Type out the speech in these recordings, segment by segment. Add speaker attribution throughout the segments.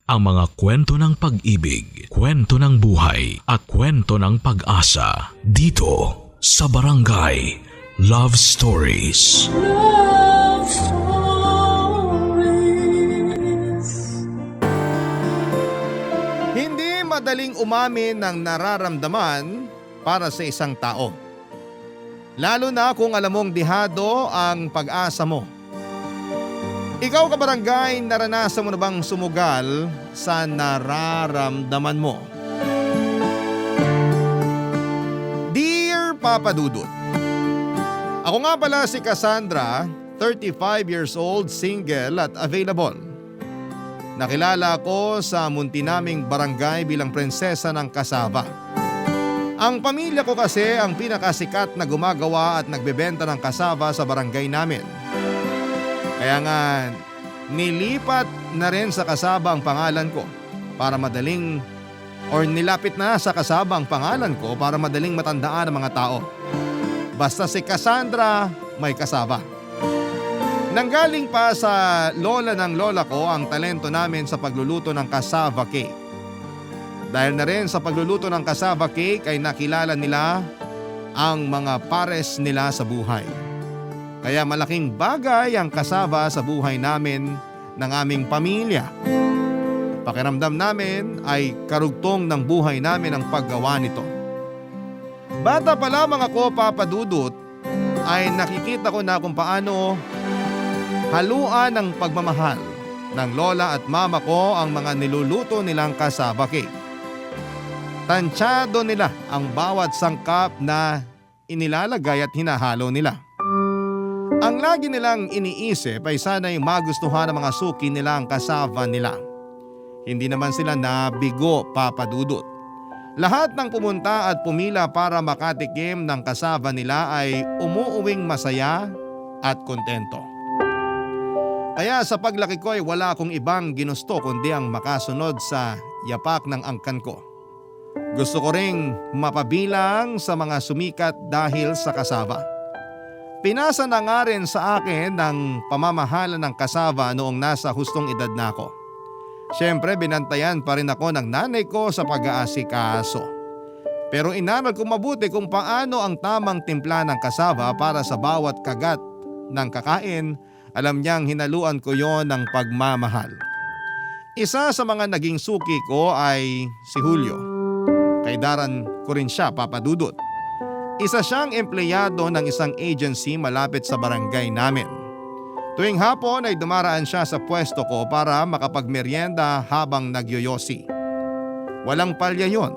Speaker 1: ang mga kwento ng pag-ibig, kwento ng buhay at kwento ng pag-asa dito sa Barangay Love Stories.
Speaker 2: Love Stories.
Speaker 3: Hindi madaling umamin ng nararamdaman para sa isang tao. Lalo na kung alam mong dihado ang pag-asa mo. Ikaw kabarangay, naranasan mo na bang sumugal sa nararamdaman mo? Dear Papa Dudut, ako nga pala si Cassandra, 35 years old, single at available. Nakilala ko sa munti naming barangay bilang prinsesa ng kasaba. Ang pamilya ko kasi ang pinakasikat na gumagawa at nagbebenta ng kasaba sa barangay namin. Kaya nga nilipat na rin sa kasaba ang pangalan ko para madaling nilapit na sa kasaba ang pangalan ko para madaling matandaan ng mga tao. Basta si Cassandra may kasaba. Nanggaling pa sa lola ng lola ko ang talento namin sa pagluluto ng cassava cake. Dahil na rin sa pagluluto ng cassava cake ay nakilala nila ang mga pares nila sa buhay. Kaya malaking bagay ang kasaba sa buhay namin ng aming pamilya. Pakiramdam namin ay karugtong ng buhay namin ang paggawa nito. Bata pa lamang ako, Papa Dudut, ay nakikita ko na kung paano haluan ng pagmamahal ng lola at mama ko ang mga niluluto nilang kasaba cake. Tansyado nila ang bawat sangkap na inilalagay at hinahalo nila. Ang lagi nilang iniisip ay sana'y magustuhan ng mga suki nila ang kasava nila. Hindi naman sila nabigo, Papa Dudut. Lahat ng pumunta at pumila para makatikim ng kasava nila ay umuuwing masaya at kontento. Kaya sa paglaki ko ay wala akong ibang ginusto kundi ang makasunod sa yapak ng angkan ko. Gusto ko ring mapabilang sa mga sumikat dahil sa kasava. Pinasa na nga rin sa akin ng pamamahala ng kasava noong nasa hustong edad na ako. Siyempre binantayan pa rin ako ng nanay ko sa pag-aasikaso. Pero inaral ko mabuti kung paano ang tamang timpla ng kasava para sa bawat kagat ng kakain. Alam niyang hinaluan ko yon ng pagmamahal. Isa sa mga naging suki ko ay si Julio. Kaidaran ko rin siya, Papa Dudut. Isa siyang empleyado ng isang agency malapit sa barangay namin. Tuwing hapon ay dumaraan siya sa pwesto ko para makapagmeryenda habang nagyoyosi. Walang palya yon.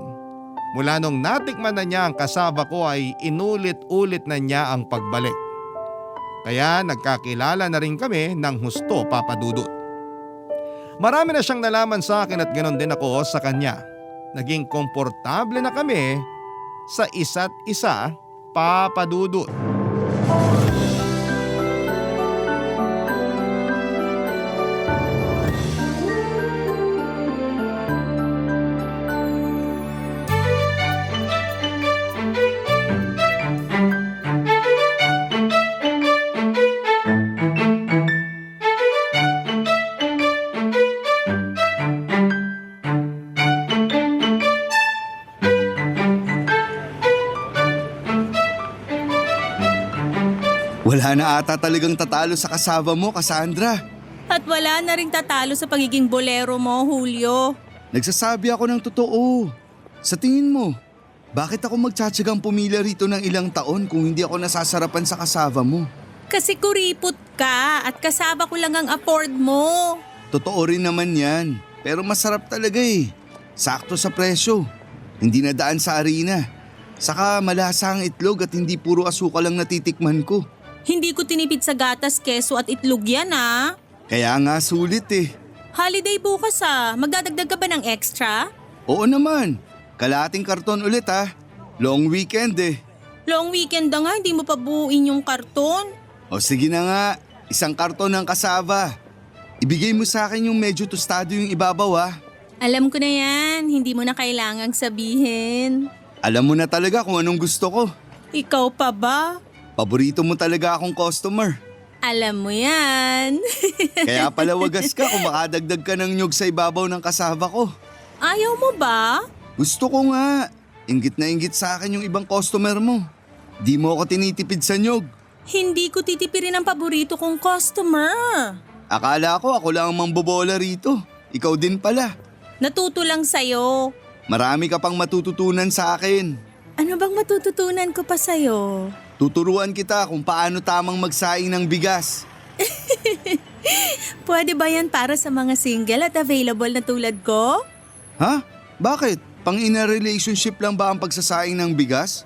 Speaker 3: Mula nung natikman na niya ang kasaba ko ay inulit-ulit na niya ang pagbalik. Kaya nagkakilala na rin kami ng husto, Papa Dudut. Marami na siyang nalaman sa akin at ganon din ako sa kanya. Naging komportable na kami sa isa't isa, Papa Dudut.
Speaker 4: Wala na ata talagang tatalo sa kasava mo, Cassandra.
Speaker 5: At wala na ring tatalo sa pagiging bolero mo, Julio.
Speaker 4: Nagsasabi ako ng totoo. Sa tingin mo, bakit ako magtsatsagang pumila rito ng ilang taon kung hindi ako nasasarapan sa kasava mo?
Speaker 5: Kasi kuripot ka at kasaba ko lang ang afford mo.
Speaker 4: Totoo rin naman yan, pero masarap talaga eh. Sakto sa presyo. Hindi na daan sa arena. Saka malasa ang itlog at hindi puro asukal lang natitikman ko.
Speaker 5: Hindi ko tinipid sa gatas, keso at itlog yan ah.
Speaker 4: Kaya nga sulit eh.
Speaker 5: Holiday bukas ah. Magdadagdag ka ba ng extra?
Speaker 4: Oo naman. Kalahating karton ulit ah. Long weekend eh.
Speaker 5: Long weekend na nga, hindi mo pa buuin yung karton.
Speaker 4: O sige na nga, isang karton ng kasaba. Ibigay mo sa akin yung medyo tostado yung ibabaw ah.
Speaker 5: Alam ko na yan, hindi mo na kailangang sabihin.
Speaker 4: Alam mo na talaga kung anong gusto ko.
Speaker 5: Ikaw pa ba?
Speaker 4: Paborito mo talaga akong customer.
Speaker 5: Alam mo yan.
Speaker 4: Kaya pala wagas ka kung makadagdag ka ng nyug sa ibabaw ng kasaba ko.
Speaker 5: Ayaw mo ba?
Speaker 4: Gusto ko nga. Inggit na inggit sa akin yung ibang customer mo. Di mo ako tinitipid sa nyug.
Speaker 5: Hindi ko titipirin ang paborito kong customer.
Speaker 4: Akala ko ako lang ang mambobola rito. Ikaw din pala.
Speaker 5: Natuto lang sa'yo.
Speaker 4: Marami ka pang matututunan sa akin.
Speaker 5: Ano bang matututunan ko pa sa'yo?
Speaker 4: Tuturuan kita kung paano tamang magsaing ng bigas.
Speaker 5: Pwede ba yan para sa mga single at available na tulad ko?
Speaker 4: Ha? Bakit? Pang-ina relationship lang ba ang pagsasaing ng bigas?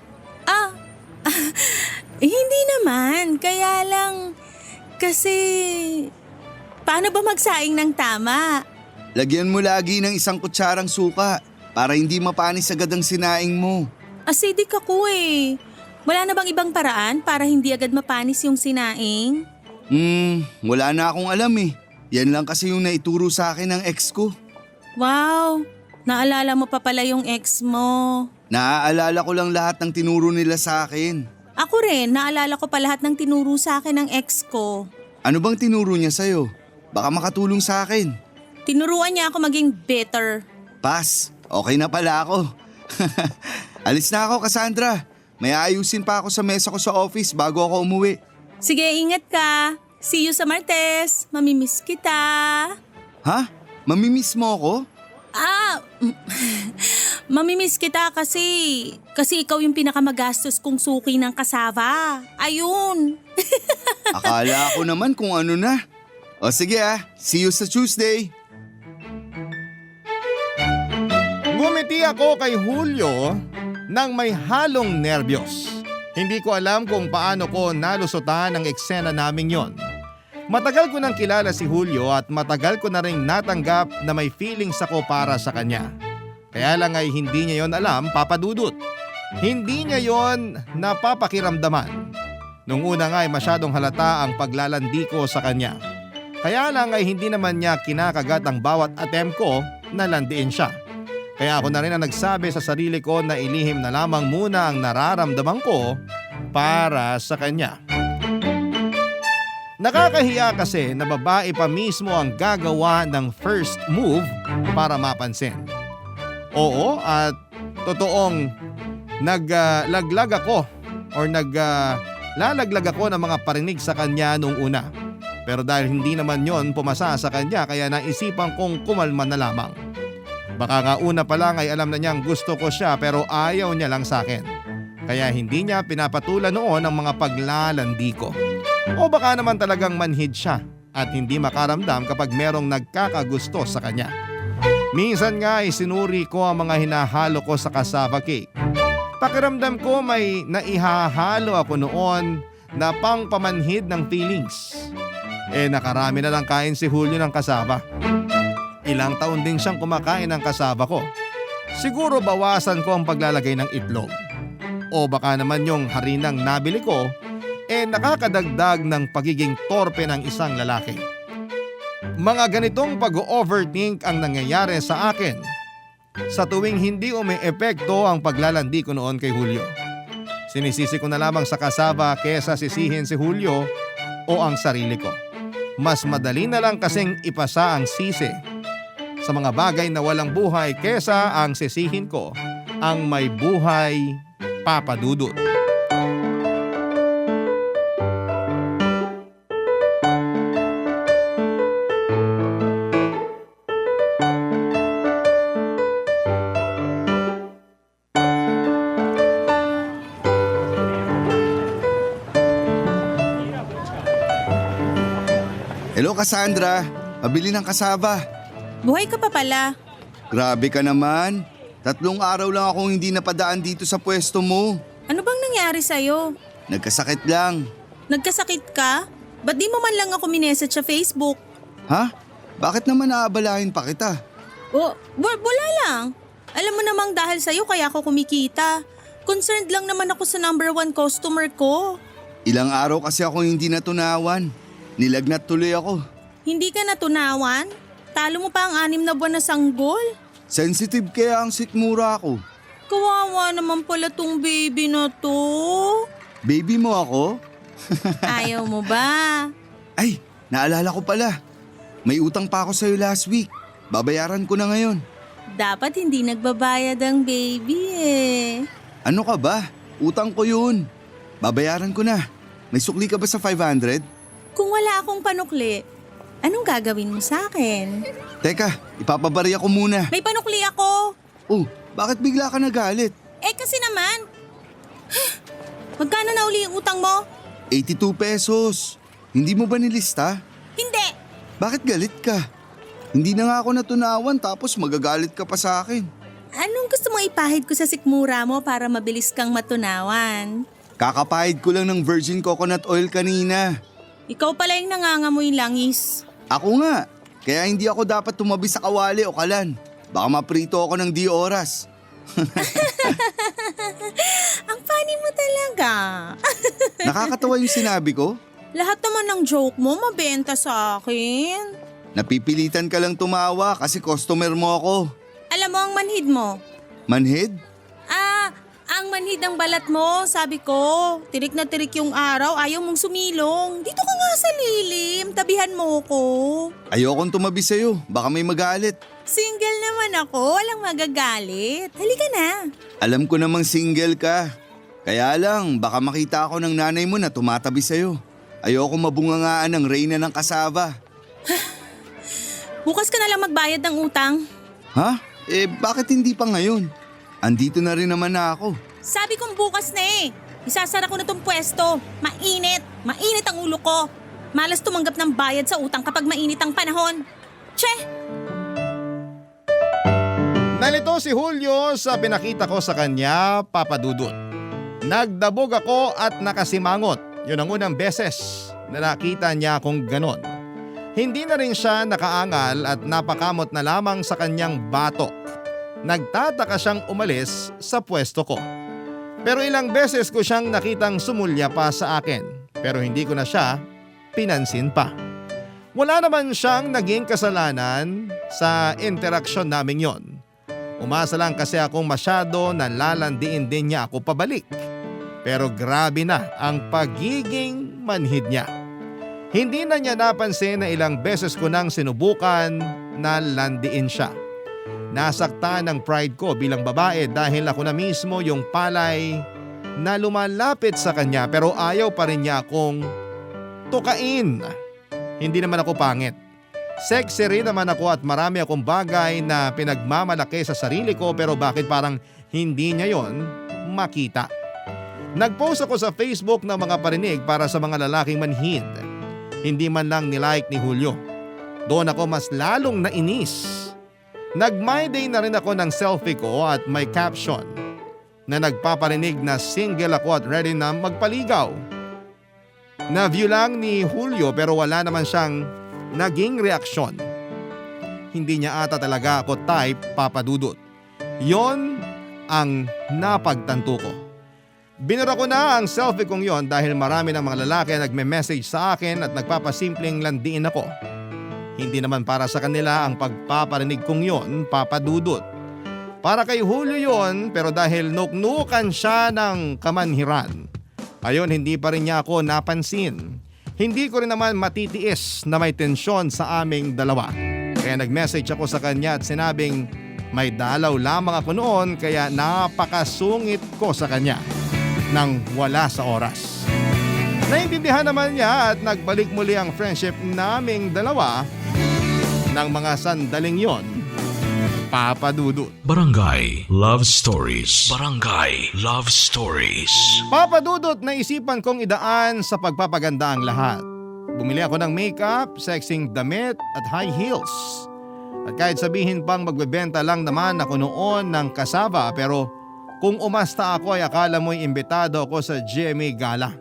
Speaker 5: Hindi naman. Kaya lang, kasi paano ba magsaing ng tama?
Speaker 4: Lagyan mo lagi ng isang kutsarang suka para hindi mapanis agad ang sinaing mo.
Speaker 5: Acidic ako eh. Wala na bang ibang paraan para hindi agad mapanis yung sinaing?
Speaker 4: Wala na akong alam eh. Yan lang kasi yung naituro sa akin ng ex ko.
Speaker 5: Wow, naalala mo pa pala yung ex mo.
Speaker 4: Naaalala ko lang lahat ng tinuro nila sa akin.
Speaker 5: Ako rin, naalala ko pa lahat ng tinuro sa akin ng ex ko.
Speaker 4: Ano bang tinuro niya sa'yo? Baka makatulong sa akin.
Speaker 5: Tinuruan niya ako maging better.
Speaker 4: Pass, okay na pala ako. Alis na ako, Cassandra. May ayusin pa ako sa mesa ko sa office bago ako umuwi.
Speaker 5: Sige, ingat ka. See you sa Martes. Mamimiss kita.
Speaker 4: Ha? Mamimiss mo ako?
Speaker 5: Mamimiss kita kasi ikaw yung pinakamagastos kong suki ng kasava. Ayun.
Speaker 4: Akala ko naman kung ano na. O sige see you sa Tuesday.
Speaker 3: Ngumiti ako kay Julio nang may halong nerbiyos. Hindi ko alam kung paano ko nalusutan ang eksena naming yon. Matagal ko nang kilala si Julio at matagal ko na rin natanggap na may feelings ako para sa kanya. Kaya lang ay hindi niya yon alam, Papa Dudut. Hindi niya yon napapakiramdaman. Nung una nga ay masyadong halata ang paglalandi ko sa kanya. Kaya lang ay hindi naman niya kinakagat ang bawat attempt ko na landiin siya. Kaya ako na rin ang nagsabi sa sarili ko na ilihim na lamang muna ang nararamdaman ko para sa kanya. Nakakahiya kasi na babae pa mismo ang gagawa ng first move para mapansin. Oo, at totoong naglalaglag ako ng mga parinig sa kanya nung una. Pero dahil hindi naman yon pumasa sa kanya kaya naisipan kong kumalma na lamang. Baka nga una pa lang ay alam na niyang gusto ko siya pero ayaw niya lang sa akin. Kaya hindi niya pinapatulan noon ang mga paglalandi ko. O baka naman talagang manhid siya at hindi makaramdam kapag merong nagkakagusto sa kanya. Minsan nga ay sinuri ko ang mga hinahalo ko sa cassava cake. Pakiramdam ko may naihahalo ako noon na pang pamanhid ng feelings. Nakarami na lang kain si Julio ng cassava. Ilang taon din siyang kumakain ng cassava ko. Siguro bawasan ko ang paglalagay ng itlog. O baka naman yung harinang nabili ko nakakadagdag ng pagiging torpe ng isang lalaki. Mga ganitong pag-overthink ang nangyayari sa akin sa tuwing hindi umi-epekto ang paglalandi ko noon kay Julio. Sinisisi ko na lamang sa cassava kesa sisihin si Julio o ang sarili ko. Mas madali na lang kasing ipasa ang sisi sa mga bagay na walang buhay kesa ang sisihin ko ang may buhay, Papa Dudut.
Speaker 4: Hello Cassandra, pabili ng cassava.
Speaker 5: Buhay ka pa pala.
Speaker 4: Grabe ka naman. 3 araw lang akong hindi napadaan dito sa pwesto mo.
Speaker 5: Ano bang nangyari sa'yo?
Speaker 4: Nagkasakit lang.
Speaker 5: Nagkasakit ka? Ba't di mo man lang ako minessage sa Facebook?
Speaker 4: Ha? Bakit naman naabalahin pa kita?
Speaker 5: Wala lang. Alam mo namang dahil sa'yo kaya ako kumikita. Concerned lang naman ako sa number 1 customer ko.
Speaker 4: Ilang araw kasi ako hindi natunawan. Nilagnat tuloy ako.
Speaker 5: Hindi ka natunawan? Talo mo pa ang 6 na buwan na sanggol?
Speaker 4: Sensitive kaya ang sikmura ko.
Speaker 5: Kawawa naman pala tong baby na to.
Speaker 4: Baby mo ako?
Speaker 5: Ayaw mo ba?
Speaker 4: Ay, naalala ko pala. May utang pa ako sa'yo last week. Babayaran ko na ngayon.
Speaker 5: Dapat hindi nagbabayad ang baby eh.
Speaker 4: Ano ka ba? Utang ko yun. Babayaran ko na. May sukli ka ba sa 500?
Speaker 5: Kung wala akong panukli, anong gagawin mo sa akin?
Speaker 4: Teka, ipapabarya ko muna.
Speaker 5: May panukli ako.
Speaker 4: Oh, bakit bigla ka nagalit?
Speaker 5: Kasi naman. Magkano na uli yung utang mo?
Speaker 4: 82 pesos. Hindi mo ba nilista?
Speaker 5: Hindi.
Speaker 4: Bakit galit ka? Hindi na nga ako natunawan tapos magagalit ka pa sa akin.
Speaker 5: Anong gusto mong ipahid ko sa sikmura mo para mabilis kang matunawan?
Speaker 4: Kakapahid ko lang ng virgin coconut oil kanina.
Speaker 5: Ikaw pala yung nangangamoy langis.
Speaker 4: Ako nga. Kaya hindi ako dapat tumabi sa kawali o kalan. Baka maprito ako ng di oras.
Speaker 5: Ang funny mo talaga.
Speaker 4: Nakakatawa yung sinabi ko.
Speaker 5: Lahat naman ng joke mo mabenta sa akin.
Speaker 4: Napipilitan ka lang tumawa kasi customer mo ako.
Speaker 5: Alam mo ang manhid mo?
Speaker 4: Manhid?
Speaker 5: Ang manhid ng balat mo, sabi ko. Tirik na tirik yung araw, ayaw mong sumilong. Dito ka nga sa lilim, tabihan mo ko.
Speaker 4: Ayokong tumabi sa'yo, baka may magalit.
Speaker 5: Single naman ako, walang magagalit. Halika na.
Speaker 4: Alam ko namang single ka. Kaya lang, baka makita ako ng nanay mo na tumatabi sa'yo. Ayoko mabungangaan ng reyna ng kasaba.
Speaker 5: Bukas ka na lang magbayad ng utang.
Speaker 4: Ha? Bakit hindi pa ngayon? Andito na rin naman na ako.
Speaker 5: Sabi kong bukas na eh. Isasara ko na tong pwesto. Mainit. Mainit ang ulo ko. Malas tumanggap ng bayad sa utang kapag mainit ang panahon. Che!
Speaker 3: Nalito si Julio sa pinakita ko sa kanya, Papa Dudut. Nagdabog ako at nakasimangot. Yun ang unang beses na nakita niya akong ganon. Hindi na rin siya nakaangal at napakamot na lamang sa kanyang batok. Nagtataka siyang umalis sa pwesto ko. Pero ilang beses ko siyang nakitang sumulya pa sa akin. Pero hindi ko na siya pinansin pa. Wala naman siyang naging kasalanan sa interaksyon namin yon. Umasa lang kasi akong masyado na lalandiin din niya ako pabalik. Pero grabe na ang pagiging manhid niya. Hindi na niya napansin na ilang beses ko nang sinubukan na landiin siya. Nasaktan ang pride ko bilang babae dahil ako na mismo yung palay na lumalapit sa kanya pero ayaw pa rin niya akong tukain. Hindi naman ako pangit. Sexy rin naman ako at marami akong bagay na pinagmamalaki sa sarili ko pero bakit parang hindi niya yon makita. Nagpost ako sa Facebook ng mga parinig para sa mga lalaking manhid. Hindi man lang nilike ni Julio. Doon ako mas lalong nainis. Nag-my day na rin ako ng selfie ko at may caption na nagpaparinig na single ako at ready na magpaligaw. Na-view lang ni Julio pero wala naman siyang naging reaksyon. Hindi niya ata talaga ako type, Papa Dudut. Yon ang napagtanto ko. Binura ko na ang selfie kong yon dahil marami ng mga lalaki nagme-message sa akin at nagpapasimpleng landiin ako. Hindi naman para sa kanila ang pagpaparinig kong yon, Papa Dudut. Para kay Julio yon pero dahil nuknukan siya ng kamanhiran. Ayon hindi pa rin niya ako napansin. Hindi ko rin naman matitiis na may tensyon sa aming dalawa. Kaya nag-message ako sa kanya at sinabing may dalaw lamang ako noon kaya napakasungit ko sa kanya nang wala sa oras. Naintindihan naman niya at nagbalik muli ang friendship naming dalawa ng mga sandaling yon, Papa Dudut.
Speaker 1: Barangay Love Stories. Barangay Love Stories.
Speaker 3: Papa Dudut, naisipan kong idaan sa pagpapaganda ang lahat. Bumili ako ng makeup, sexing damit at high heels. At kahit sabihin pang magbebenta lang naman ako noon ng kasaba pero kung umasta ako ay akala mo'y imbitado ako sa GMA Gala.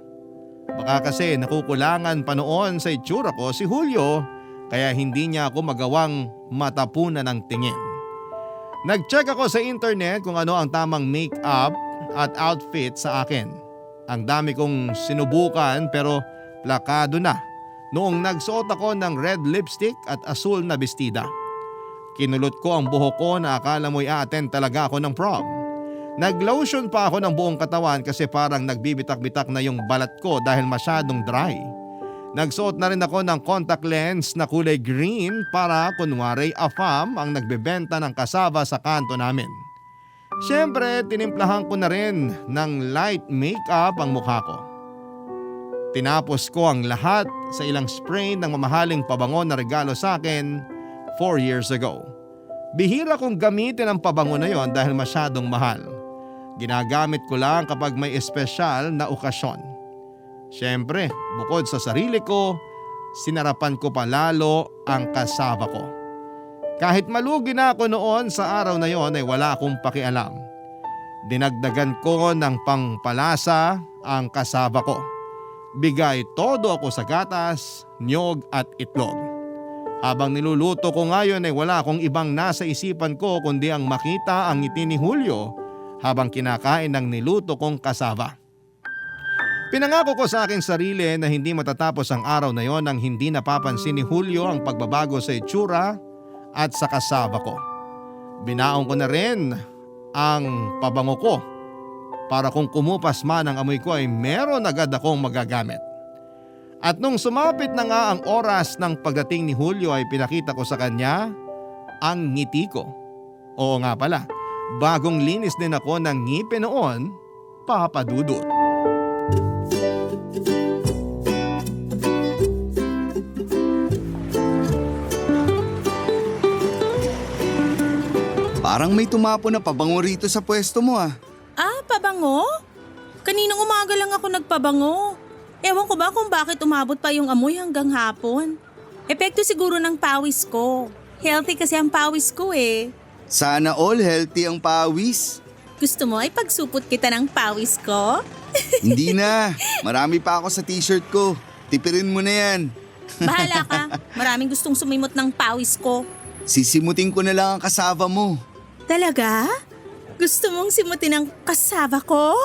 Speaker 3: Baka kasi nakukulangan pa noon sa itsura ko si Julio kaya hindi niya ako magawang matapunan ng tingin. Nag-check ako sa internet kung ano ang tamang make-up at outfit sa akin. Ang dami kong sinubukan pero plakado na noong nagsuot ako ng red lipstick at asul na bestida. Kinulot ko ang buhok ko na akala mo'y a-attend talaga ako ng prom. Nag-lotion pa ako ng buong katawan kasi parang nagbibitak-bitak na yung balat ko dahil masyadong dry. Nagsuot na rin ako ng contact lens na kulay green para kunwari afam ang nagbebenta ng kasaba sa kanto namin. Siyempre, tinimplahan ko na rin ng light makeup ang mukha ko. Tinapos ko ang lahat sa ilang spray ng mamahaling pabango na regalo sa akin 4 years ago. Bihira kong gamitin ang pabango na yon dahil masyadong mahal. Ginagamit ko lang kapag may espesyal na okasyon. Siyempre, bukod sa sarili ko, sinarapan ko pa lalo ang kasaba ko. Kahit malugi na ako noon sa araw na yon ay wala akong pakialam. Dinagdagan ko ng pangpalasa ang kasaba ko. Bigay todo ako sa gatas, niyog at itlog. Habang niluluto ko ngayon ay wala akong ibang nasa isipan ko kundi ang makita ang ngiti ni Julio habang kinakain ng niluto kong kasaba. Pinangako ko sa aking sarili na hindi matatapos ang araw na yon nang hindi napapansin ni Julio ang pagbabago sa itsura at sa kasaba ko. Binaon ko na rin ang pabango ko para kung kumupas man ang amoy ko ay meron agad akong magagamit. At nung sumapit na nga ang oras ng pagdating ni Julio ay pinakita ko sa kanya ang ngiti ko. Oo nga pala, bagong linis din ako ng ngipin noon, Papa Dudut.
Speaker 4: Parang may tumapo na pabango rito sa pwesto mo ah.
Speaker 5: Ah, pabango? Kaninang umaga lang ako nagpabango. Ewan ko ba kung bakit umabot pa yung amoy hanggang hapon. Epekto siguro ng pawis ko. Healthy kasi ang pawis ko eh.
Speaker 4: Sana all healthy ang pawis.
Speaker 5: Gusto mo ay pagsupot kita ng pawis ko?
Speaker 4: Hindi na, marami pa ako sa t-shirt ko. Tipirin mo na yan.
Speaker 5: Bahala ka. Maraming gustong sumimot ng pawis ko.
Speaker 4: Sisimutin ko na lang ang kasava mo.
Speaker 5: Talaga? Gusto mong simutin ang kasaba ko?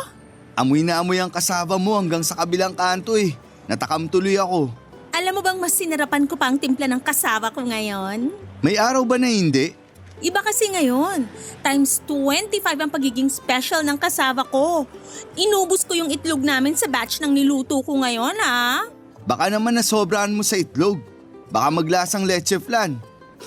Speaker 4: Amoy na amoy ang kasava mo hanggang sa kabilang kanto eh. Natakam tuloy ako.
Speaker 5: Alam mo bang mas sinarapan ko pa ang timpla ng kasaba ko ngayon?
Speaker 4: May araw ba na hindi?
Speaker 5: Iba kasi ngayon. Times 25 ang pagiging special ng kasaba ko. Inubos ko yung itlog namin sa batch ng niluto ko ngayon ha.
Speaker 4: Baka naman nasobrahan mo sa itlog. Baka maglasang leche flan.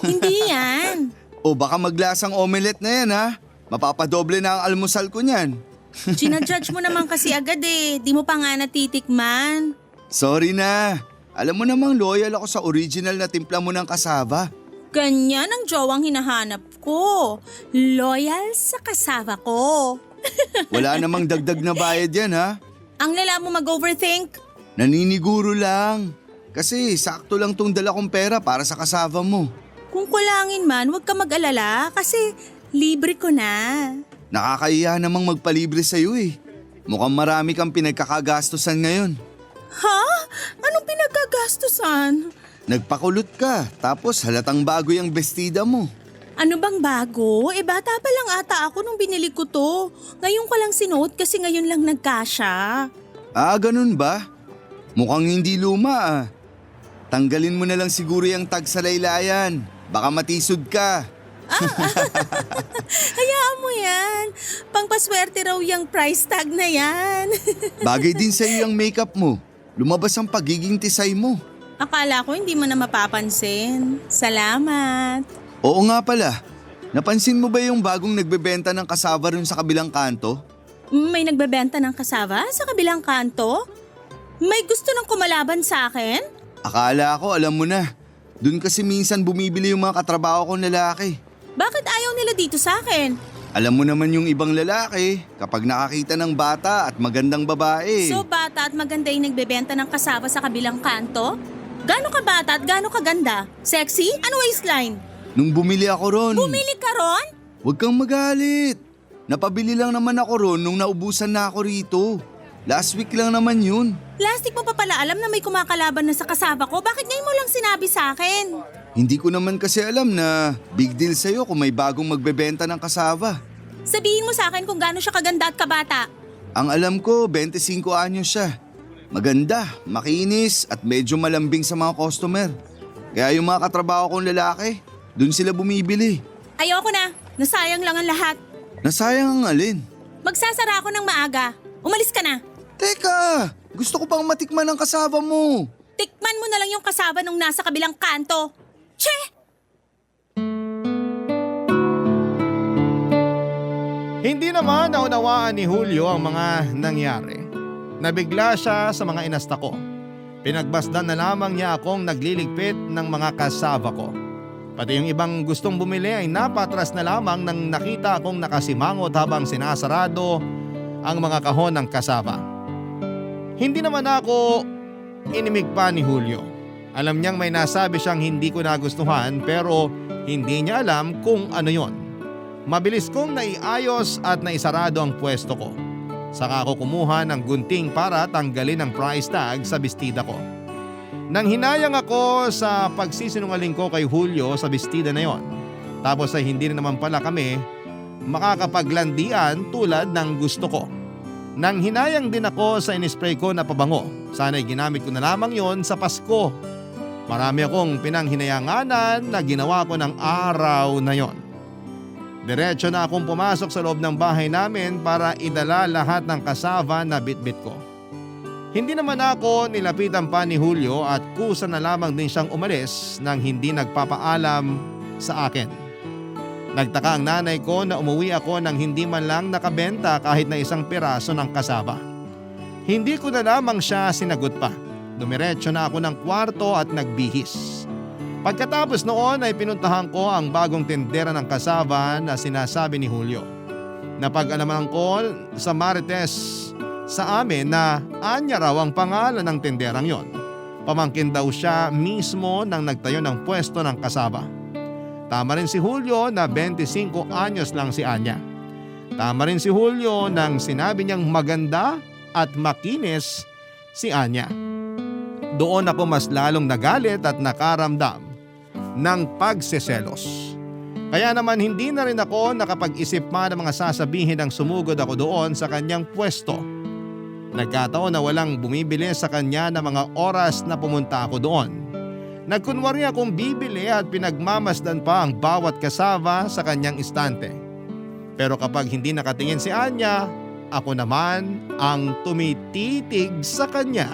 Speaker 5: Hindi yan.
Speaker 4: O baka maglasang omelette na yan ha. Mapapadoble na ang almusal ko niyan.
Speaker 5: Ginajudge mo naman kasi agad eh. Di mo pa nga natitikman.
Speaker 4: Sorry na. Alam mo namang loyal ako sa original na timpla mo ng kasaba.
Speaker 5: Ganyan ang jowang hinahanap ko. Loyal sa kasaba ko.
Speaker 4: Wala namang dagdag na bayad yan ha.
Speaker 5: Ang lala mo mag-overthink.
Speaker 4: Naniniguro lang. Kasi sakto lang tong dala kong pera para sa kasava mo.
Speaker 5: Kung kulangin man, huwag ka mag-alala kasi libre ko na.
Speaker 4: Nakakahiya namang magpalibre sa'yo eh. Mukhang marami kang pinagkakagastusan ngayon.
Speaker 5: Ha? Anong pinagkagastusan?
Speaker 4: Nagpakulot ka, tapos halatang bago yung bestida mo.
Speaker 5: Ano bang bago? Bata pa lang ata ako nung binili ko to. Ngayon ko lang sinuot kasi ngayon lang nagkasya.
Speaker 4: Ah, ganun ba? Mukhang hindi luma ah. Tanggalin mo na lang siguro yung tag sa laylayan. Baka matisod ka.
Speaker 5: Hayaan mo yan. Pangpaswerte raw yung price tag na yan.
Speaker 4: Bagay din sa'yo yung makeup mo. Lumabas ang pagiging tisay mo.
Speaker 5: Akala ko hindi mo na mapapansin. Salamat.
Speaker 4: Oo nga pala. Napansin mo ba yung bagong nagbebenta ng kasava rin sa kabilang kanto?
Speaker 5: May nagbebenta ng kasava sa kabilang kanto? May gusto ng kumalaban sa akin?
Speaker 4: Akala ko alam mo na. Doon kasi minsan bumibili yung mga katrabaho kong lalaki.
Speaker 5: Bakit ayaw nila dito sa akin?
Speaker 4: Alam mo naman yung ibang lalaki, kapag nakakita ng bata at magandang babae.
Speaker 5: So bata at maganda yung nagbebenta ng kasava sa kabilang kanto? Gaano ka bata at gaano ka ganda? Sexy? Ano waistline?
Speaker 4: Nung bumili ako ron.
Speaker 5: Bumili ka ron?
Speaker 4: Huwag kang magalit. Napabili lang naman ako ron nung naubusan na ako rito. Last week lang naman yun.
Speaker 5: Plastic mo pa pala alam na may kumakalaban na sa kasaba ko. Bakit ngayon mo lang sinabi sa akin?
Speaker 4: Hindi ko naman kasi alam na big deal sa'yo kung may bagong magbebenta ng kasava.
Speaker 5: Sabihin mo sa akin kung gaano siya kaganda at kabata.
Speaker 4: Ang alam ko, 25 anyos siya. Maganda, makinis at medyo malambing sa mga customer. Kaya yung mga katrabaho kong lalaki, dun sila bumibili.
Speaker 5: Ayoko na. Nasayang lang ang lahat.
Speaker 4: Nasayang ang alin?
Speaker 5: Magsasara ako ng maaga. Umalis ka na.
Speaker 4: Teka, gusto ko pang matikman ang kasava mo.
Speaker 5: Tikman mo na lang yung kasaba nung nasa kabilang kanto. Che!
Speaker 3: Hindi naman naunawaan ni Julio ang mga nangyari. Nabigla siya sa mga inasta ko. Pinagbasdan na lamang niya akong nagliligpit ng mga kasaba ko. Pati yung ibang gustong bumili ay napatras na lamang nang nakita akong nakasimangot habang sinasarado ang mga kahon ng kasaba. Hindi naman ako inimig pa ni Julio. Alam niyang may nasabi siyang hindi ko nagustuhan pero hindi niya alam kung ano yon. Mabilis kong naiayos at naisarado ang pwesto ko. Saka ako kumuha ng gunting para tanggalin ang price tag sa bestida ko. Nang hinayang ako sa pagsisinungaling ko kay Julio sa bestida na yon. Tapos ay hindi na naman pala kami makakapaglandian tulad ng gusto ko. Nang hinayang din ako sa inispray ko na pabango. Sana'y ginamit ko na lamang yon sa Pasko. Marami akong pinanghinayanganan na ginawa ko ng araw na yon. Diretso na akong pumasok sa loob ng bahay namin para idala lahat ng kasava na bitbit ko. Hindi naman ako nilapitan pa ni Julio at kusa na lamang din siyang umalis nang hindi nagpapaalam sa akin. Nagtaka ang nanay ko na umuwi ako nang hindi man lang nakabenta kahit na isang piraso ng kasava. Hindi ko na lamang siya sinagot pa. Dumiretso na ako ng kwarto at nagbihis. Pagkatapos noon ay pinuntahan ko ang bagong tindera ng kasava na sinasabi ni Julio. Napag-alaman ko sa Marites sa amin na Anya raw ang pangalan ng tinderang yon. Pamangkin daw siya mismo nang nagtayo ng pwesto ng kasava. Tama rin si Julio na 25 anyos lang si Anya. Tama rin si Julio nang sinabi niyang maganda at makinis si Anya. Doon ako mas lalong nagalit at nakaramdam ng pagseselos. Kaya naman hindi na rin ako nakapag-isip pa ng mga sasabihin nang sumugod ako doon sa kanyang pwesto. Nagkataon na walang bumibili sa kanya ng mga oras na pumunta ako doon. Nagkunwari akong bibili at pinagmamasdan pa ang bawat kasava sa kanyang istante. Pero kapag hindi nakatingin si Anya, ako naman ang tumititig sa kanya.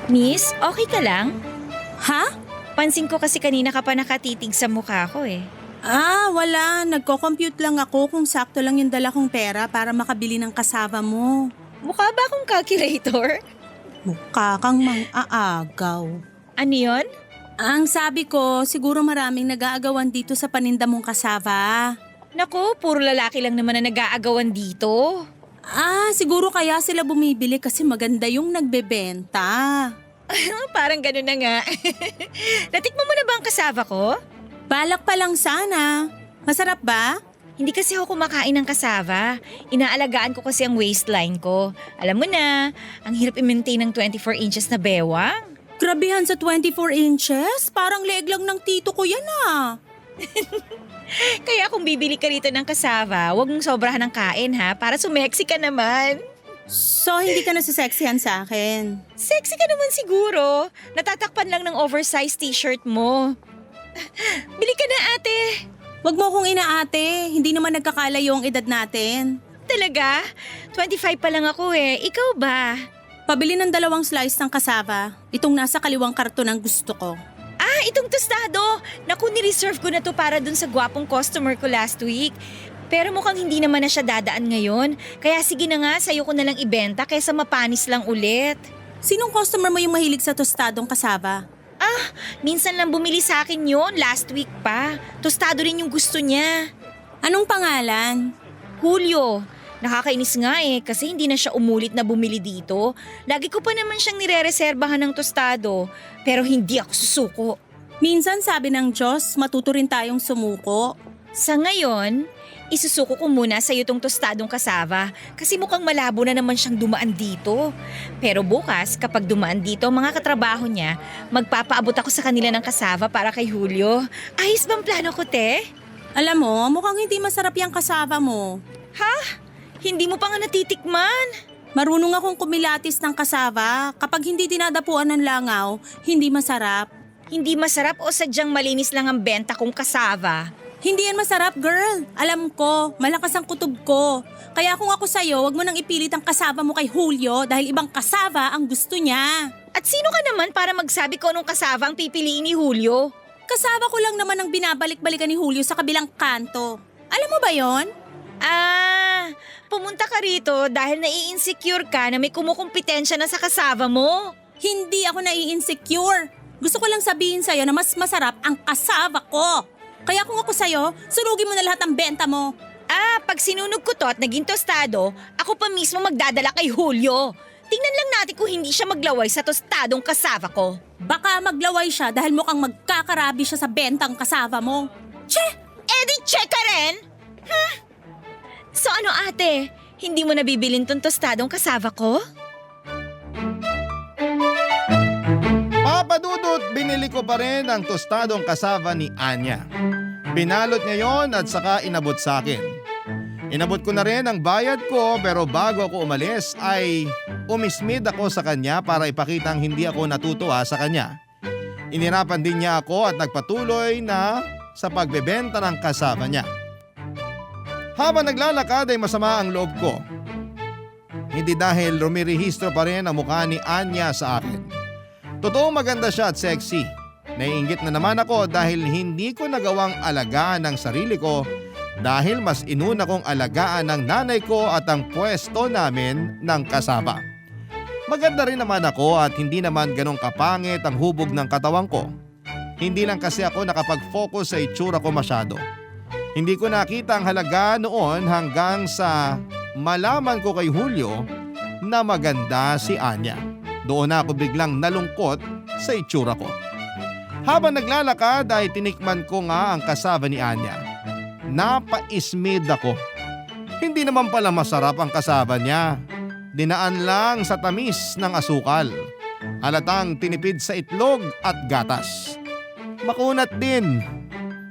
Speaker 6: Miss, okay ka lang?
Speaker 5: Ha?
Speaker 6: Pansin ko kasi kanina ka pa nakatitig sa mukha ko eh.
Speaker 5: Wala. Nagko-compute lang ako kung sakto lang yung dala kong pera para makabili ng kasava mo.
Speaker 6: Mukha ba akong calculator?
Speaker 5: Mukha kang mang-aagaw.
Speaker 6: Ano yon?
Speaker 5: Ang sabi ko, siguro maraming nag-aagawan dito sa paninda mong kasava.
Speaker 6: Naku, puro lalaki lang naman na nag-aagawan dito.
Speaker 5: Siguro kaya sila bumibili kasi maganda yung nagbebenta.
Speaker 6: Parang ganun na nga. Natikman mo na ba ang kasava ko?
Speaker 5: Balak pa lang sana. Masarap ba?
Speaker 6: Hindi kasi ako kumakain ng kasava. Inaalagaan ko kasi ang waistline ko. Alam mo na, ang hirap i-maintain ng 24 inches na bewang.
Speaker 5: Grabehan sa 24 inches? Parang leeg lang ng tito ko yan
Speaker 6: Kaya kung bibili ka rito ng kasava, huwag mong sobrahan ng kain ha, para sumeksi ka naman.
Speaker 5: So hindi ka nasuseksihan sa akin?
Speaker 6: Sexy ka naman siguro. Natatakpan lang ng oversized t-shirt mo. Bili ka na ate.
Speaker 5: Wag mo akong inaate, hindi naman nagkakalayo ang edad natin.
Speaker 6: Talaga? 25 pa lang ako eh. Ikaw ba?
Speaker 5: Pabili ng 2 slice ng kasava. Itong nasa kaliwang karton ang gusto ko.
Speaker 6: Itong tostado. Naku, ni-reserve ko na to para dun sa gwapong customer ko last week. Pero mukhang hindi naman na siya dadaan ngayon. Kaya sige na nga, sa'yo ko na lang ibenta kaysa mapanis lang ulit.
Speaker 5: Sinong customer mo yung mahilig sa tostadong kasava?
Speaker 6: Minsan lang bumili sa akin yon, last week pa. Tostado rin yung gusto niya.
Speaker 5: Anong pangalan?
Speaker 6: Julio. Nakakainis nga eh kasi hindi na siya umulit na bumili dito. Lagi ko pa naman siyang nire-reserbahan ng tostado. Pero hindi ako susuko.
Speaker 5: Minsan sabi ng Diyos, matuto rin tayong sumuko.
Speaker 6: Sa ngayon, isusuko ko muna sa iyo tong tostadong kasava kasi mukhang malabo na naman siyang dumaan dito. Pero bukas, kapag dumaan dito ang mga katrabaho niya, magpapaabot ako sa kanila ng kasava para kay Julio. Ayos bang plano ko, te?
Speaker 5: Alam mo, mukhang hindi masarap yung kasava mo.
Speaker 6: Ha? Hindi mo pa nga natitikman.
Speaker 5: Marunong akong kumilatis ng kasava. Kapag hindi dinadapuan ng langaw, hindi masarap.
Speaker 6: Hindi masarap o sadyang malinis lang ang benta kong kasava?
Speaker 5: Hindi yan masarap, girl. Alam ko, malakas ang kutob ko. Kaya kung ako sa'yo, wag mo nang ipilit ang kasava mo kay Julio dahil ibang kasava ang gusto niya.
Speaker 6: At sino ka naman para magsabi ko anong kasava ang pipiliin ni Julio?
Speaker 5: Kasava ko lang naman ang binabalik-balikan ni Julio sa kabilang kanto. Alam mo ba yon?
Speaker 6: Pumunta ka rito dahil nai-insecure ka na may kumukumpetensya na sa kasava mo.
Speaker 5: Hindi ako nai-insecure. Gusto ko lang sabihin sa'yo na mas masarap ang kasava ko. Kaya kung ako sa'yo, sunugin mo na lahat ng benta mo.
Speaker 6: Pag sinunog ko to at naging tostado, ako pa mismo magdadala kay Julio. Tingnan lang natin kung hindi siya maglaway sa tostadong kasava ko.
Speaker 5: Baka maglaway siya dahil mukhang magkakarabi siya sa bentang kasava mo.
Speaker 6: Di check ka rin? So ano ate, hindi mo nabibilin tong tostadong kasava ko?
Speaker 3: Papadudot, binili ko pa rin ang tostadong kasava ni Anya. Binalot niya yon at saka inabot sa akin. Inabot ko na rin ang bayad ko pero bago ako umalis ay umismid ako sa kanya para ipakitang hindi ako natutuwa sa kanya. Inirapan din niya ako at nagpatuloy na sa pagbebenta ng kasava niya. Habang naglalakad ay masama ang loob ko. Hindi dahil rumirehistro pa rin ang mukha ni Anya sa akin. Totoong maganda siya at sexy. Naiinggit na naman ako dahil hindi ko nagawang alagaan ang sarili ko dahil mas inuna kong alagaan ng nanay ko at ang pwesto namin ng kasama. Maganda rin naman ako at hindi naman ganong kapangit ang hubog ng katawan ko. Hindi lang kasi ako nakapag-focus sa itsura ko masyado. Hindi ko nakita ang halaga noon hanggang sa malaman ko kay Julio na maganda si Anya. Doon ako biglang nalungkot sa itsura ko. Habang naglalakad ay tinikman ko nga ang kasava ni Anya. Napaismid ako. Hindi naman pala masarap ang kasava niya. Dinaan lang sa tamis ng asukal. Halatang tinipid sa itlog at gatas. Makunat din.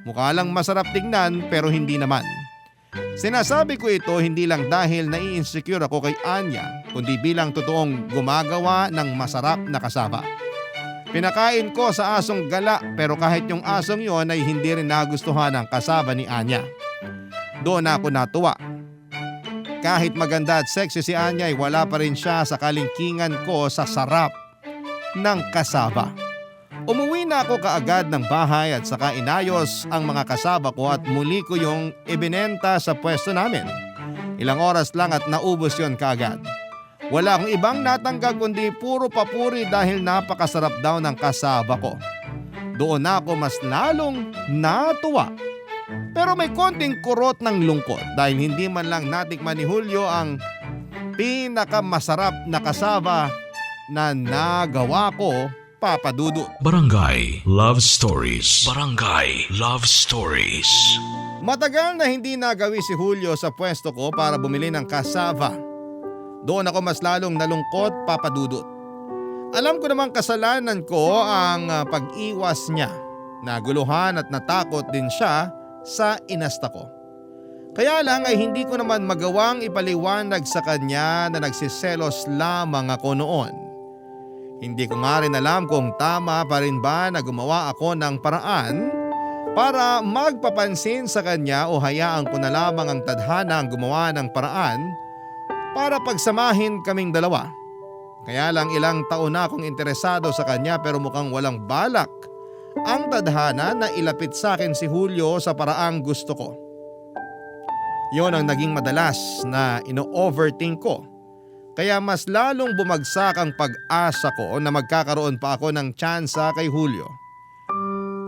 Speaker 3: Mukha lang masarap tingnan pero hindi naman. Sinasabi ko ito hindi lang dahil nai-insecure ako kay Anya kundi bilang totoong gumagawa ng masarap na kasava. Pinakain ko sa asong gala pero kahit yung asong yon ay hindi rin nagustuhan ng kasava ni Anya. Doon ako natuwa. Kahit maganda at sexy si Anya ay wala pa rin siya sa kalingkingan ko sa sarap ng kasava. Umuwi na ako kaagad ng bahay at saka inayos ang mga kasaba ko at muli ko yung ibinenta sa pwesto namin. Ilang oras lang at naubos yon kaagad. Wala akong ibang natanggap kundi puro papuri dahil napakasarap daw ng kasaba ko. Doon ako mas lalong natuwa. Pero may konting kurot ng lungkot dahil hindi man lang natikman ni Julio ang pinakamasarap na kasaba na nagawa ko, Papa Dudut.
Speaker 1: Barangay Love Stories. Barangay Love Stories.
Speaker 3: Matagal na hindi nagawi si Julio sa pwesto ko para bumili ng kasava. Doon ako mas lalong nalungkot, Papa Dudut. Alam ko namang kasalanan ko ang pag-iwas niya. Naguluhan at natakot din siya sa inasta ko. Kaya lang ay hindi ko naman magawang ipaliwanag sa kanya na nagsiselos lamang ako noon. Hindi ko nga rin alam kung tama pa rin ba na gumawa ako ng paraan para magpapansin sa kanya o hayaan ko na lamang ang tadhana ang gumawa ng paraan para pagsamahin kaming dalawa. Kaya lang ilang taon na akong interesado sa kanya pero mukhang walang balak ang tadhana na ilapit sa akin si Julio sa paraang gusto ko. Yon ang naging madalas na ino-overthink ko. Kaya mas lalong bumagsak ang pag-asa ko na magkakaroon pa ako ng tsansa kay Julio.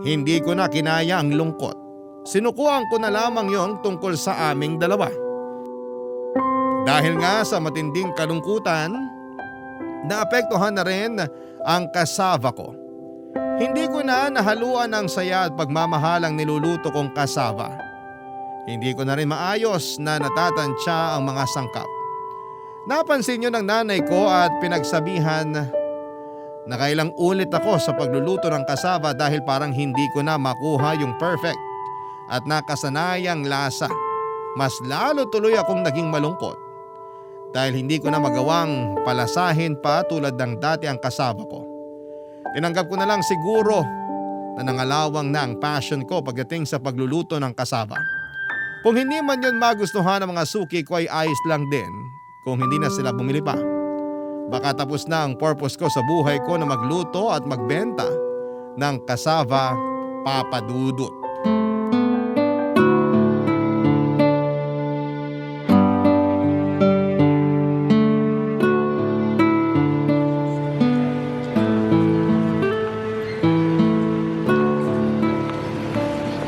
Speaker 3: Hindi ko na kinaya ang lungkot. Sinukuhan ko na lamang yung tungkol sa aming dalawa. Dahil nga sa matinding kalungkutan, naapektuhan na rin ang kasava ko. Hindi ko na nahaluan ang saya at pagmamahal ang niluluto kong kasava. Hindi ko na rin maayos na natatantya ang mga sangkap. Napansin yun ng nanay ko at pinagsabihan na kailang ulit ako sa pagluluto ng kasava dahil parang hindi ko na makuha yung perfect at nakasanayang lasa. Mas lalo tuloy akong naging malungkot. dahil hindi ko na magawang palasahin pa tulad ng dati ang kasaba ko. Tinanggap ko na lang siguro na nangalawang na ang passion ko pagdating sa pagluluto ng kasaba. Kung hindi man yun magustuhan ng mga suki ko ay ayos lang din kung hindi na sila bumili pa. Baka tapos na ang purpose ko sa buhay ko na magluto at magbenta ng kasaba, Papa Dudut.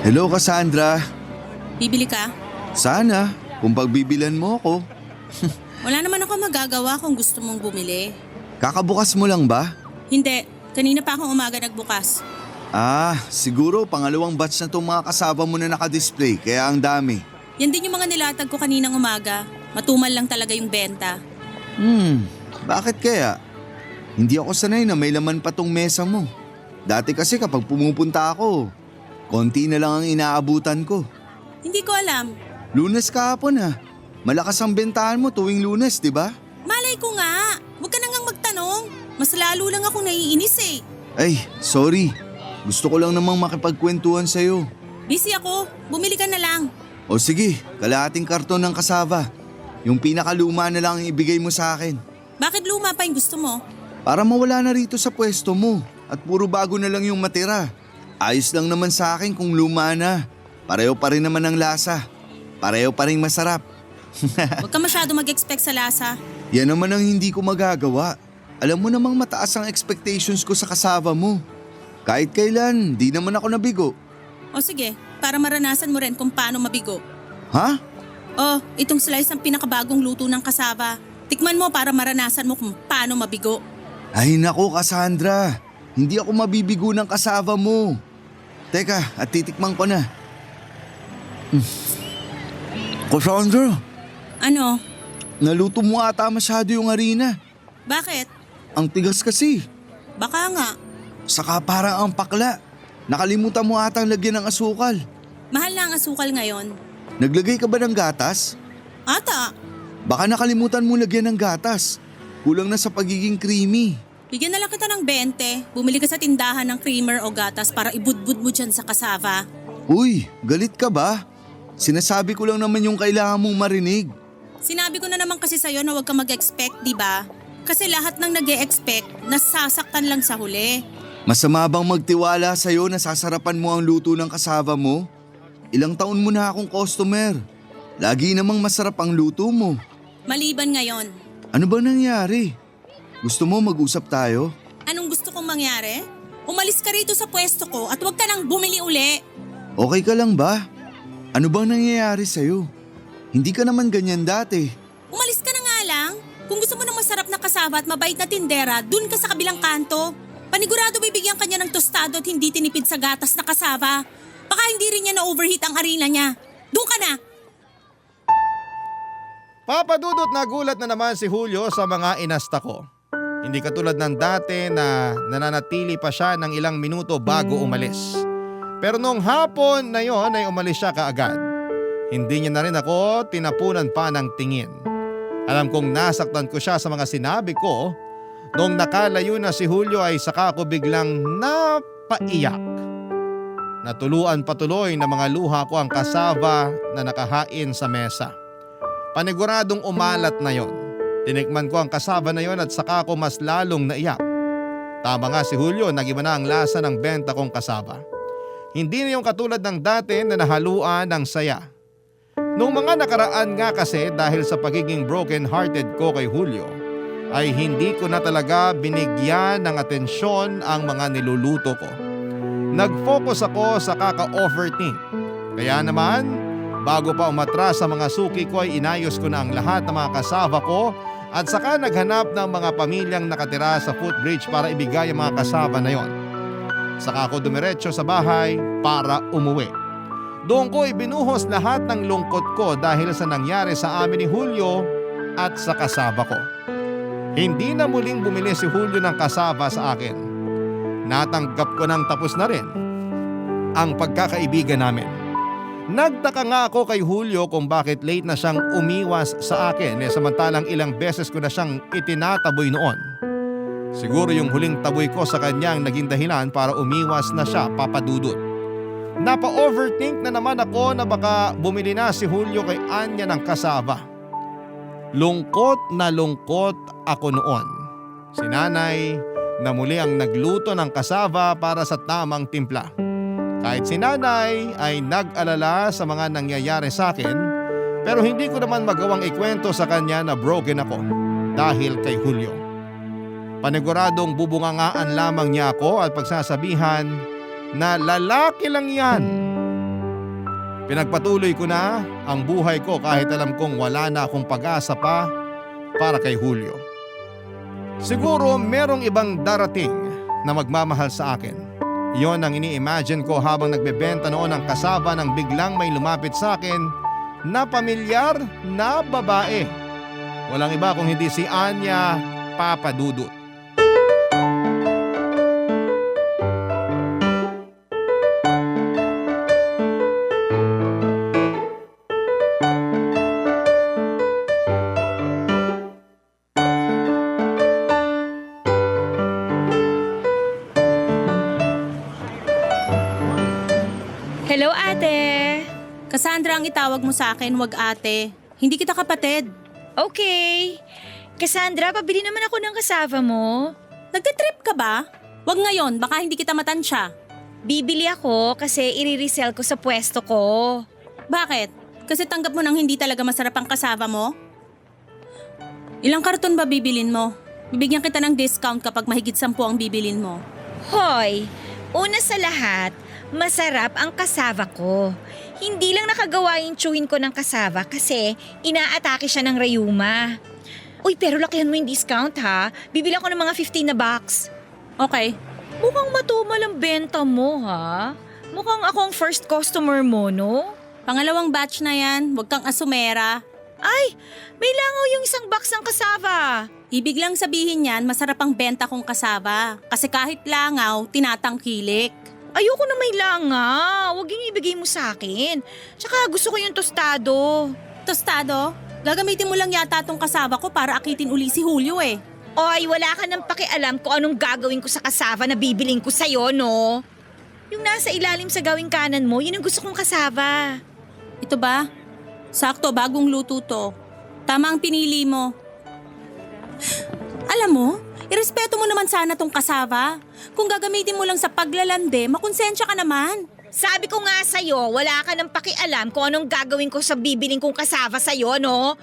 Speaker 4: Hello Cassandra.
Speaker 5: Bibili ka?
Speaker 4: Sana, kung pagbibilan mo ako.
Speaker 5: Wala naman ako magagawa kung gusto mong bumili.
Speaker 4: Kakabukas mo lang ba?
Speaker 5: Hindi, kanina pa akong umaga nagbukas.
Speaker 4: Siguro pangalawang batch na itong mga kasaba mo na nakadisplay, kaya ang dami.
Speaker 5: Yan din yung mga nilatag ko kaninang umaga. Matumal lang talaga yung benta.
Speaker 4: Bakit kaya? Hindi ako sanay na may laman pa tong mesa mo. Dati kasi kapag pumupunta ako, konti na lang ang inaabutan ko.
Speaker 5: Hindi ko alam.
Speaker 4: Lunes kahapon ha. Malakas ang bentahan mo tuwing Lunes, di ba?
Speaker 5: Malay ko nga. Huwag ka na ngang magtanong. Mas lalo lang akong naiinis eh.
Speaker 4: Ay, sorry. Gusto ko lang namang makipagkwentuhan sa'yo.
Speaker 5: Busy ako. Bumili ka na lang.
Speaker 4: O sige, kalahating karton ng kasaba. Yung pinakaluma na lang ang ibigay mo sa akin.
Speaker 5: Bakit luma pa yung gusto mo?
Speaker 4: Para mawala na rito sa pwesto mo at puro bago na lang yung matira. Ayos lang naman sa akin kung luma na. Pareho pa rin naman ang lasa. Pareho pa rin masarap.
Speaker 5: Huwag ka masyado mag-expect sa lasa.
Speaker 4: Yan naman ang hindi ko magagawa. Alam mo namang mataas ang expectations ko sa kasaba mo. Kahit kailan, di naman ako nabigo.
Speaker 5: O sige, para maranasan mo rin kung paano mabigo.
Speaker 4: Ha?
Speaker 5: Oh, itong slice ng pinakabagong luto ng kasaba. Tikman mo para maranasan mo kung paano mabigo.
Speaker 4: Ay nako Cassandra, hindi ako mabibigo ng kasaba mo. Teka, at titikman ko na. Cassandra,
Speaker 5: Ano?
Speaker 4: naluto mo ata masyado yung harina.
Speaker 5: Bakit?
Speaker 4: Ang tigas kasi.
Speaker 5: Baka nga.
Speaker 4: Saka parang ang pakla. Nakalimutan mo atang lagyan ng asukal.
Speaker 5: Mahal na ang asukal ngayon.
Speaker 4: Naglagay ka ba ng gatas?
Speaker 5: Ata,
Speaker 4: Baka nakalimutan mo lagyan ng gatas. Kulang na sa pagiging creamy.
Speaker 5: bigyan na lang kita ng 20. Bumili ka sa tindahan ng creamer o gatas para ibudbud mo dyan sa kasava.
Speaker 4: Uy, galit ka ba? Sinasabi ko lang naman yung kailangan mong marinig.
Speaker 5: Sinabi ko na naman kasi sa'yo na huwag ka mag-expect, di ba? Kasi lahat ng nag-e-expect, nasasaktan lang sa huli.
Speaker 4: Masama bang magtiwala sa'yo na sasarapan mo ang luto ng kasava mo? Ilang taon mo na akong customer. Lagi namang masarap ang luto mo.
Speaker 5: Maliban ngayon.
Speaker 4: Ano ba nangyari? Gusto mo mag-usap tayo?
Speaker 5: Anong gusto kong mangyari? Umalis ka rito sa pwesto ko at huwag ka nang bumili uli.
Speaker 4: Okay ka lang ba? Ano bang nangyayari sa'yo? Hindi ka naman ganyan dati.
Speaker 5: Umalis ka na nga lang. Kung gusto mo ng masarap na kasaba at mabait na tindera, dun ka sa kabilang kanto. Panigurado bibigyan ka niya ng tostado at hindi tinipid sa gatas na kasaba. Baka hindi rin niya na-overheat ang arena niya. Doon ka na!
Speaker 3: Papa Dudut, nagulat na naman si Julio sa mga inasta ko. Hindi katulad ng dati na nananatili pa siya ng ilang minuto bago umalis. Pero nung hapon na yon ay umalis siya kaagad. Hindi niya na rin ako tinapunan pa ng tingin. Alam kong nasaktan ko siya sa mga sinabi ko. Nung nakalayo na si Julio ay saka ako biglang napaiyak. Natuluan patuloy na mga luha ko ang kasaba na nakahain sa mesa. Paniguradong umalat na yon. Tinikman ko ang kasaba na yon at saka ako mas lalong naiyak. Tama nga si Julio, nag-iba na ang lasa ng benta kong kasaba. Hindi na yung katulad ng dati na nahaluan ng saya. Noong mga nakaraan nga kasi dahil sa pagiging broken-hearted ko kay Julio, ay hindi ko na talaga binigyan ng atensyon ang mga niluluto ko. Nag-focus ako sa kaka-overthink. Kaya naman, bago pa umatras sa mga suki ko ay inayos ko na ang lahat ng mga kasava ko at saka naghanap ng mga pamilyang nakatira sa footbridge para ibigay ang mga kasava na yon. Saka ako dumiretso sa bahay para umuwi. Doon ko ibinuhos lahat ng lungkot ko dahil sa nangyari sa amin ni Julio at sa kasava ko. Hindi na muling bumili si Julio ng kasava sa akin. Natanggap ko nang tapos na rin ang pagkakaibigan namin. Nagtaka nga ako kay Julio kung bakit late na siyang umiwas sa akin samantalang ilang beses ko na siyang itinataboy noon. Siguro yung huling taboy ko sa kanyang naging dahilan para umiwas na siya, Papa Dudut. Napa-overthink na naman ako na baka bumili na si Julio kay Anya ng kasava. Lungkot na lungkot ako noon. Si nanay na muli ang nagluto ng kasava para sa tamang timpla. Kahit si nanay ay nag-alala sa mga nangyayari sa akin, pero hindi ko naman magawang ikwento sa kanya na broken ako dahil kay Julio. Paniguradong bubungangaan lamang niya ako at pagsasabihan na lalaki lang yan. Pinagpatuloy ko na ang buhay ko kahit alam kong wala na akong pag-asa pa para kay Julio. Siguro merong ibang darating na magmamahal sa akin. Iyon ang ini-imagine ko habang nagbebenta noon ng kasava nang biglang may lumapit sa akin na pamilyar na babae. Walang iba kung hindi si Anya, Papa Dudut.
Speaker 6: Hello, ate.
Speaker 5: Cassandra ang itawag mo sa akin, wag ate. Hindi kita kapatid.
Speaker 6: Okay. Cassandra, pabili naman ako ng kasava mo.
Speaker 5: Nagtitrip ka ba? Wag ngayon, baka hindi kita matansya.
Speaker 6: Bibili ako kasi i-resell ko sa pwesto ko.
Speaker 5: Bakit? Kasi tanggap mo nang hindi talaga masarap ang kasava mo? Ilang karton ba bibilin mo? Bibigyan kita ng discount kapag mahigit 10 ang bibilin mo.
Speaker 6: Hoy, una sa lahat, masarap ang kasava ko. Hindi lang nakagawa yung chewin ko ng kasava kasi inaatake siya ng rayuma. Uy, pero lakihan mo yung discount ha. Bibilang ko ng mga 15 na box.
Speaker 5: Okay.
Speaker 6: Mukhang matumal ang benta mo ha. Mukhang ako ang first customer mo, no?
Speaker 5: Pangalawang batch na yan, wag kang asumera.
Speaker 6: Ay, may langaw yung isang box ng kasava.
Speaker 5: Ibig lang sabihin yan, masarap ang benta kong kasava. Kasi kahit langaw, tinatangkilik.
Speaker 6: Ayoko na may langaw. Huwag yung ibigay mo sa akin. Tsaka gusto ko yung tostado.
Speaker 5: Tostado? Gagamitin mo lang yata tong kasava ko para akitin uli si Julio eh.
Speaker 6: Oy, wala ka nang pakialam kung anong gagawin ko sa kasava na bibiling ko sa'yo, no? Yung nasa ilalim sa gawing kanan mo, yun ang gusto kong kasava.
Speaker 5: Ito ba? Sakto, bagong luto to. Tama ang pinili mo. Alam mo, irespeto mo naman sana tong kasava. Kung gagamitin mo lang sa paglalande, makonsensya ka naman.
Speaker 6: Sabi ko nga sa'yo, wala ka nang pakialam kung anong gagawin ko sa bibiling kong kasava sa'yo, no?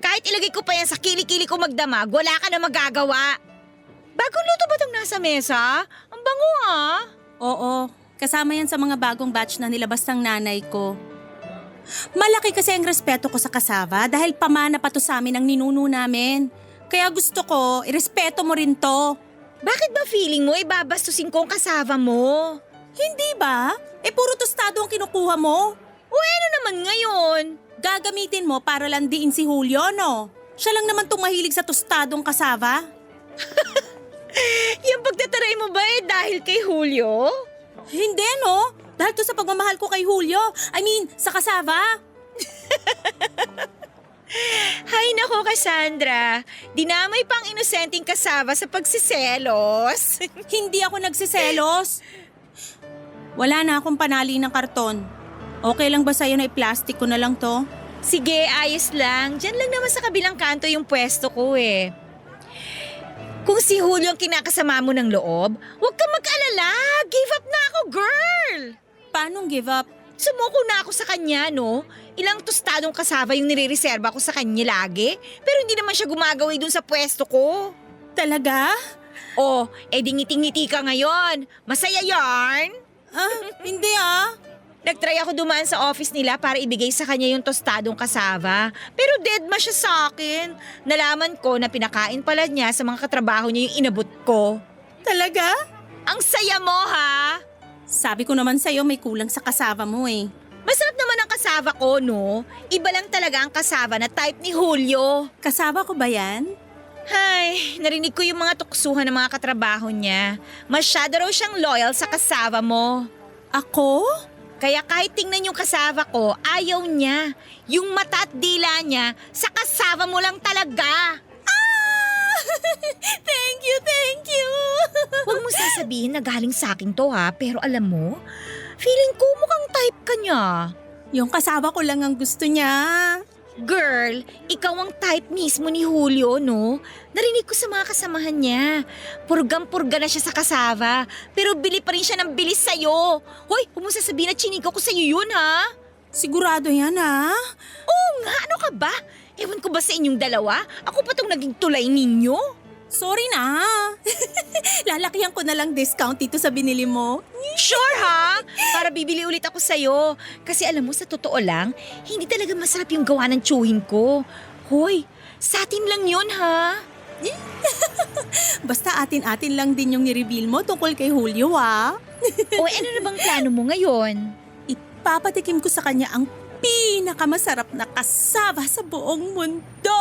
Speaker 6: Kahit ilagay ko pa yan sa kilikili ko magdamag, wala ka na magagawa. Bagong luto ba itong nasa mesa? Ang bango ah.
Speaker 5: Oo, kasama yan sa mga bagong batch na nilabas ng nanay ko. Malaki kasi ang respeto ko sa kasava dahil pamana pa to sa amin ang ninuno namin. Kaya gusto ko, irespeto mo rin to.
Speaker 6: Bakit ba feeling mo ibabastusin ko ang kasava mo?
Speaker 5: Hindi ba? Puro tostado ang kinukuha mo.
Speaker 6: O ano naman ngayon?
Speaker 5: Gagamitin mo para landiin si Julio, no? Siya lang naman itong mahilig sa tostadong kasava.
Speaker 6: Yung pagtataray mo ba dahil kay Julio?
Speaker 5: Hindi, no? Dahil to sa pagmamahal ko kay Julio. I mean, sa kasava.
Speaker 6: Hay nako, Cassandra. Dinamay pang inosenteng kasava sa pagsiselos.
Speaker 5: Hindi ako nagsiselos. Wala na akong panali ng karton. Okay lang ba sa'yo na i-plastic ko na lang to?
Speaker 6: Sige, ayos lang. Diyan lang naman sa kabilang kanto yung pwesto ko eh. Kung si Julio ang kinakasama mo ng loob, huwag kang mag-alala. Give up na ako, girl!
Speaker 5: Paanong give up?
Speaker 6: Sumuko na ako sa kanya, no? Ilang tostadong kasava yung nire-reserva ko sa kanya lagi. Pero hindi naman siya gumagawa dun sa pwesto ko.
Speaker 5: Talaga?
Speaker 6: Oh, di ngiti-ngiti ka ngayon. Masaya yarn?
Speaker 5: Hindi
Speaker 6: Nagtry ako dumaan sa office nila para ibigay sa kanya yung tostadong kasava. Pero dead ma siya sa akin. Nalaman ko na pinakain pala niya sa mga katrabaho niya yung inabot ko.
Speaker 5: Talaga?
Speaker 6: Ang saya mo, ha?
Speaker 5: Sabi ko naman sa'yo may kulang sa kasava mo eh.
Speaker 6: Masarap naman ang kasava ko, no? Iba lang talaga ang kasava na type ni Julio.
Speaker 5: Kasava ko ba yan?
Speaker 6: Hay, narinig ko yung mga tuksuhan ng mga katrabaho niya. Masyado raw siyang loyal sa kasava mo.
Speaker 5: Ako?
Speaker 6: Kaya kahit tingnan yung kasava ko, ayaw niya. Yung mata at dila niya, sa kasava mo lang talaga.
Speaker 5: Thank you!
Speaker 6: Huwag mo sasabihin na galing sa akin to ha, pero alam mo, feeling ko mukhang type ka niya.
Speaker 5: Yung kasama ko lang ang gusto niya.
Speaker 6: Girl, ikaw ang type mismo ni Julio, no? Narinig ko sa mga kasamahan niya. Purgang-purga na siya sa kasava, pero bili pa rin siya ng bilis sa'yo. Hoy, huwag mo sasabihin na chinigaw ko sa'yo yun, ha?
Speaker 5: Sigurado yan, ha?
Speaker 6: Oo nga, ano ka ba? Ewan ko ba sa inyong dalawa? Ako pa tong naging tulay ninyo?
Speaker 5: Sorry na. Lalakihan ko na lang discount dito sa binili mo.
Speaker 6: Sure ha? Para bibili ulit ako sa'yo. Kasi alam mo, sa totoo lang, hindi talaga masarap yung gawa ng chewing ko. Hoy, sa atin lang yun ha?
Speaker 5: Basta atin-atin lang din yung ni-reveal mo tungkol kay Julio, ha?
Speaker 6: O ano na bang plano mo ngayon?
Speaker 5: Ipapatikim ko sa kanya ang pinakamasarap na kasava sa buong mundo.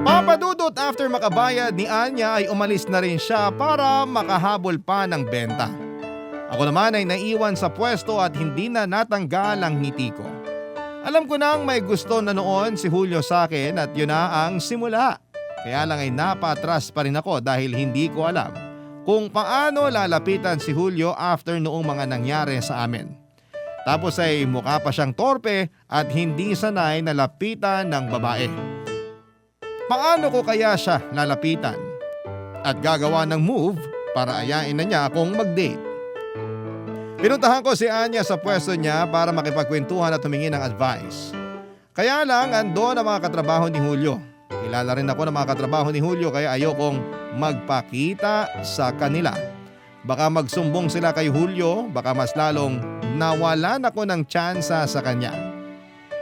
Speaker 3: Papadudot after makabayad ni Anya ay umalis na rin siya para makahabol pa ng benta. Ako naman ay naiwan sa pwesto at hindi na natanggal ang ngiti ko. Alam ko nang may gusto na noon si Julio sa akin at yun na ang simula. Kaya lang ay napatras pa rin ako dahil hindi ko alam kung paano lalapitan si Julio after noong mga nangyari sa amin. Tapos ay mukha pa siyang torpe at hindi sanay na lapitan ng babae. Paano ko kaya siya lalapitan at gagawa ng move para ayain na niya akong mag-date? Pinuntahan ko si Anya sa pwesto niya para makipagkwentuhan at humingi ng advice. Kaya lang andon ang mga katrabaho ni Julio. Kilala rin ako ng mga katrabaho ni Julio kaya ayokong magpakita sa kanila. Baka magsumbong sila kay Julio, baka mas lalong nawalan ako ng tsansa sa kanya.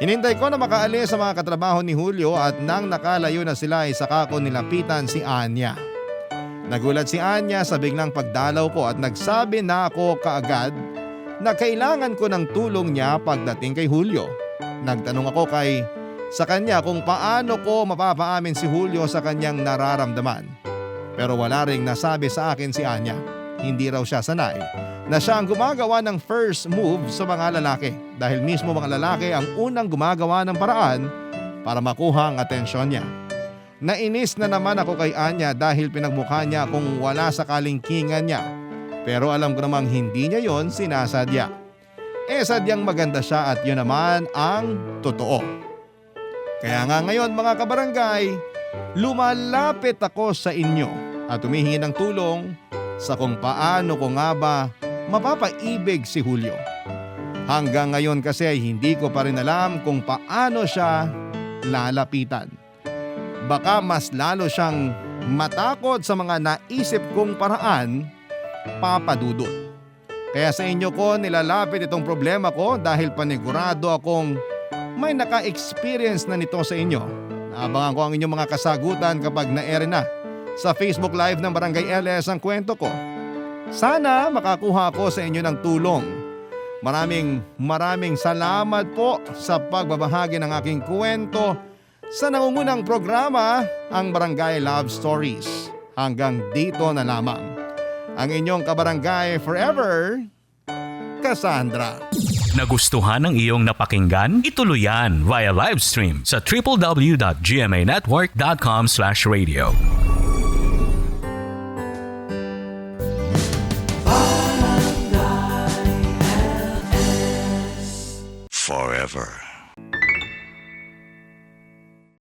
Speaker 3: Hinintay ko na makaalis sa mga katrabaho ni Julio at nang nakalayo na sila ay saka ko nilapitan si Anya. Nagulat si Anya sa biglang pagdalaw ko at nagsabi na ako kaagad na kailangan ko ng tulong niya pagdating kay Julio. Nagtanong ako sa kanya kung paano ko mapapaamin si Julio sa kanyang nararamdaman. Pero wala ring nasabi sa akin si Anya. Hindi raw siya sanay na siya ang gumagawa ng first move sa mga lalaki dahil mismo mga lalaki ang unang gumagawa ng paraan para makuha ang atensyon niya. Nainis na naman ako kay Anya dahil pinagmukha niya kung wala sa kalingkingan niya. Pero alam ko namang hindi niya yon sinasadya. Sadyang maganda siya at yun naman ang totoo. Kaya nga ngayon mga kabarangay, lumalapit ako sa inyo at humihingi ng tulong sa kung paano ko nga ba mapapaibig si Julio. Hanggang ngayon kasi ay hindi ko pa rin alam kung paano siya lalapitan. Baka mas lalo siyang matakot sa mga naisip kong paraan, papadudot. Kaya sa inyo ko nilalapit itong problema ko dahil panigurado akong may naka-experience na nito sa inyo. Naabangan ko ang inyong mga kasagutan kapag na-air na sa Facebook Live ng Barangay LS ang kwento ko. Sana makakuha ako sa inyo ng tulong. Maraming salamat po sa pagbabahagi ng aking kwento sa nangungunang programa, ang Barangay Love Stories. Hanggang dito na lamang. Ang inyong kabarangay forever, Cassandra.
Speaker 1: Nagustuhan ng iyong napakinggan? Ituloy yan via live stream sa www.gmanetwork.com/radio.